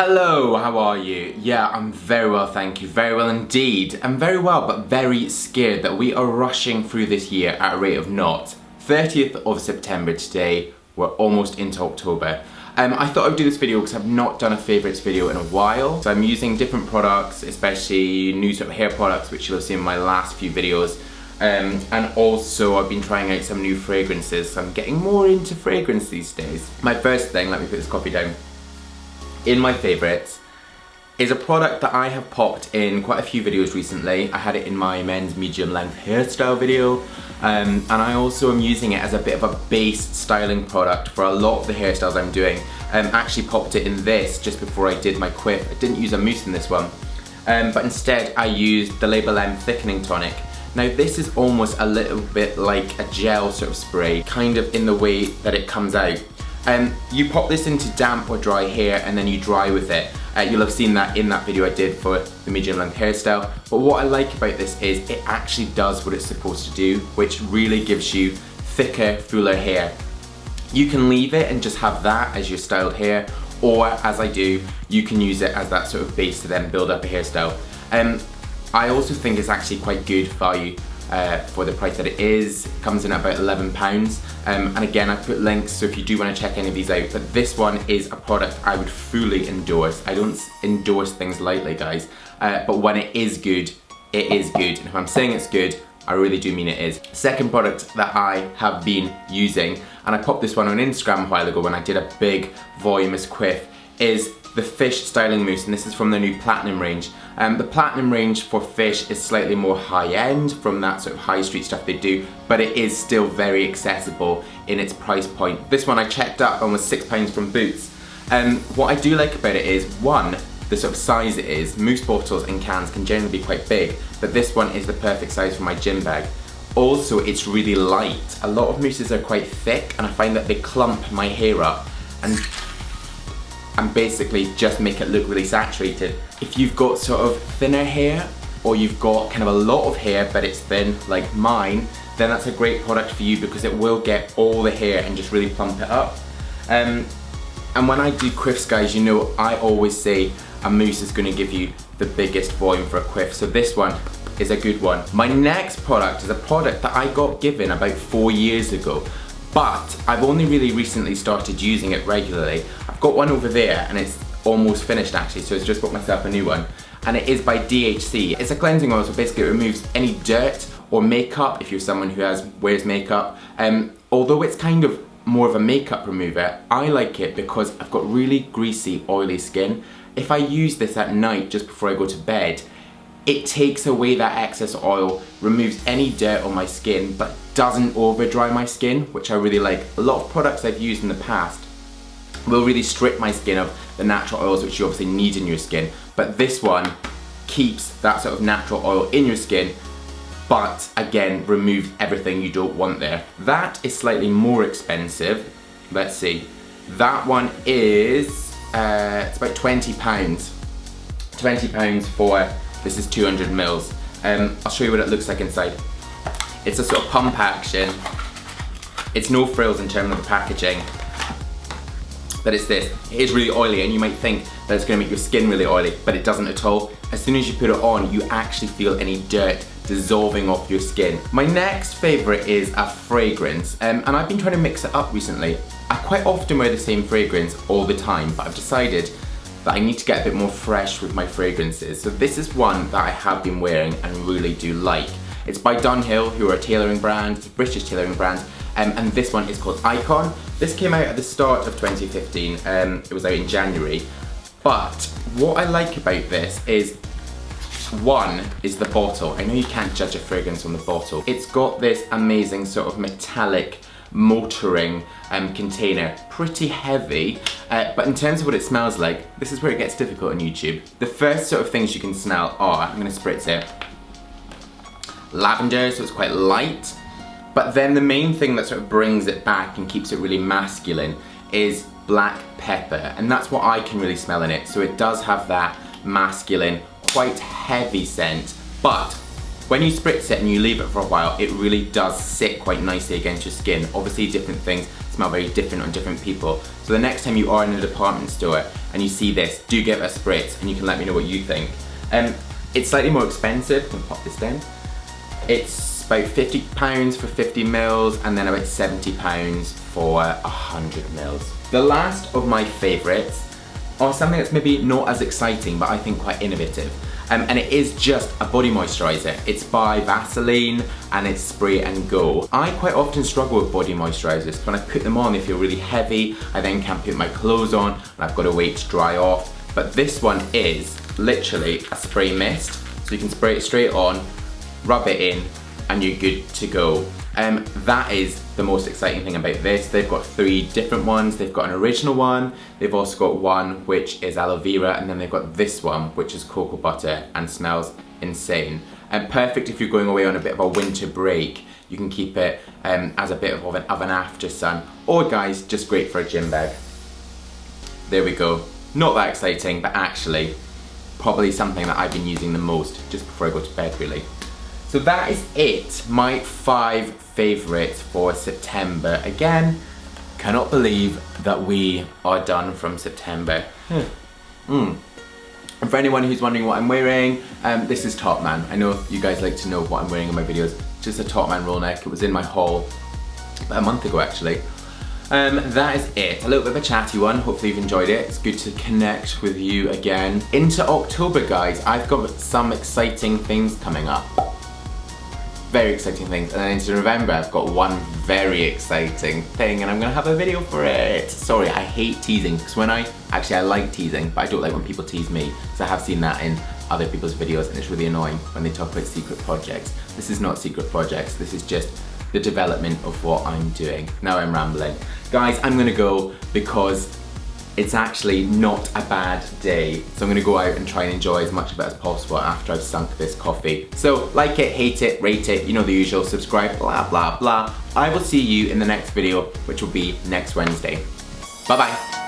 Hello, how are you? Yeah, I'm very well, thank you. Very well indeed. I'm very well, but very scared that we are rushing through this year at a rate of knots. 30th of September today, we're almost into October. I thought I'd do this video because I've not done a favourites video in a while. So I'm using different products, especially new sort of hair products, which you'll have seen in my last few videos. And also I've been trying out some new fragrances, so I'm getting more into fragrance these days. My first thing, let me put this coffee down, in my favourites is a product that I have popped in quite a few videos recently. I had it in my men's medium length hairstyle video, and I also am using it as a bit of a base styling product for a lot of the hairstyles I'm doing. Actually popped it in this just before I did my quiff. I didn't use a mousse in this one, but instead I used the Label M Thickening Tonic. Now this is almost a little bit like a gel sort of spray, kind of in the way that it comes out. You pop this into damp or dry hair and then you dry with it. You'll have seen that in that video I did for the medium length hairstyle. But what I like about this is it actually does what it's supposed to do, which really gives you thicker, fuller hair. You can leave it and just have that as your styled hair, or as I do, you can use it as that sort of base to then build up a hairstyle. I also think it's actually quite good value for the price that it is. It comes in at about £11. And again, I put links, so if you do want to check any of these out, but this one is a product I would fully endorse. I don't endorse things lightly, guys, but when it is good, it is good. And if I'm saying it's good, I really do mean it is. Second product that I have been using, and I popped this one on Instagram a while ago when I did a big voluminous quiff, is the Fish Styling Mousse, and this is from the new Platinum range. The Platinum range for Fish is slightly more high-end from that sort of high street stuff they do, but it is still very accessible in its price point. This one I checked up and was £6 from Boots. What I do like about it is, one, the sort of size it is. Mousse bottles and cans can generally be quite big, but this one is the perfect size for my gym bag. Also, it's really light. A lot of mousses are quite thick, and I find that they clump my hair up and basically just make it look really saturated. If you've got sort of thinner hair, or you've got kind of a lot of hair but it's thin like mine, then that's a great product for you because it will get all the hair and just really plump it up. And when I do quiffs, guys, you know I always say a mousse is going to give you the biggest volume for a quiff, so this one is a good one. My next product is a product that I got given about 4 years ago, but I've only really recently started using it regularly. I've got one over there and it's almost finished actually, so I've just bought myself a new one. And it is by DHC. It's a cleansing oil, so basically it removes any dirt or makeup if you're someone who wears makeup. Although it's kind of more of a makeup remover, I like it because I've got really greasy, oily skin. If I use this at night just before I go to bed, it takes away that excess oil, removes any dirt on my skin, but doesn't over dry my skin, which I really like. A lot of products I've used in the past will really strip my skin of the natural oils which you obviously need in your skin, but this one keeps that sort of natural oil in your skin, but again removes everything you don't want there. That is slightly more expensive. Let's see, that one is it's about £20. £20 for, this is 200 mils. I'll show you what it looks like inside. It's a sort of pump action. It's no frills in terms of the packaging, but it's this. It is really oily, and you might think that it's going to make your skin really oily, but it doesn't at all. As soon as you put it on, you actually feel any dirt dissolving off your skin. My next favourite is a fragrance, and I've been trying to mix it up recently. I quite often wear the same fragrance all the time, but I've decided that I need to get a bit more fresh with my fragrances. So this is one that I have been wearing and really do like. It's by Dunhill, who are a tailoring brand, it's a British tailoring brand, and this one is called Icon. This came out at the start of 2015, it was out in January. But what I like about this is, one is the bottle. I know you can't judge a fragrance on the bottle. It's got this amazing sort of metallic motoring container, pretty heavy, but in terms of what it smells like, this is where it gets difficult on YouTube. The first sort of things you can smell are, I'm gonna spritz it, lavender, so it's quite light, but then the main thing that sort of brings it back and keeps it really masculine is black pepper, and that's what I can really smell in it. So it does have that masculine, quite heavy scent, but when you spritz it and you leave it for a while, it really does sit quite nicely against your skin. Obviously different things smell very different on different people. So the next time you are in a department store and you see this, do give it a spritz and you can let me know what you think. It's slightly more expensive. I'm gonna pop this down. It's about £50 for 50 mils and then about £70 for 100 mils. The last of my favourites are something that's maybe not as exciting but I think quite innovative. And it is just a body moisturiser. It's by Vaseline and it's spray and go. I quite often struggle with body moisturisers. When I put them on, they feel really heavy. I then can't put my clothes on and I've got to wait to dry off. But this one is literally a spray mist. So you can spray it straight on, rub it in, and you're good to go. That is the most exciting thing about this. They've got 3 different ones. They've got an original one, they've also got one which is aloe vera, and then they've got this one which is cocoa butter and smells insane. And perfect if you're going away on a bit of a winter break. You can keep it as a bit of an after sun, or guys, just great for a gym bag. There we go. Not that exciting, but actually probably something that I've been using the most just before I go to bed really. So that is it, my 5 favourites for September. Again, cannot believe that we are done from September. And for anyone who's wondering what I'm wearing, this is Top Man. I know you guys like to know what I'm wearing in my videos. Just a Top Man roll neck. It was in my haul about a month ago actually. That is it. A little bit of a chatty one. Hopefully you've enjoyed it. It's good to connect with you again. Into October, guys, I've got some exciting things coming up. Very exciting things. And then into November, I've got one very exciting thing and I'm gonna have a video for it. Sorry, I hate teasing, because I like teasing, but I don't like when people tease me, because I have seen that in other people's videos and it's really annoying when they talk about secret projects. This is not secret projects, this is just the development of what I'm doing. Now I'm rambling. Guys, I'm gonna go because it's actually not a bad day. So I'm gonna go out and try and enjoy as much of it as possible after I've sunk this coffee. So like it, hate it, rate it, you know the usual, subscribe, blah, blah, blah. I will see you in the next video, which will be next Wednesday. Bye-bye.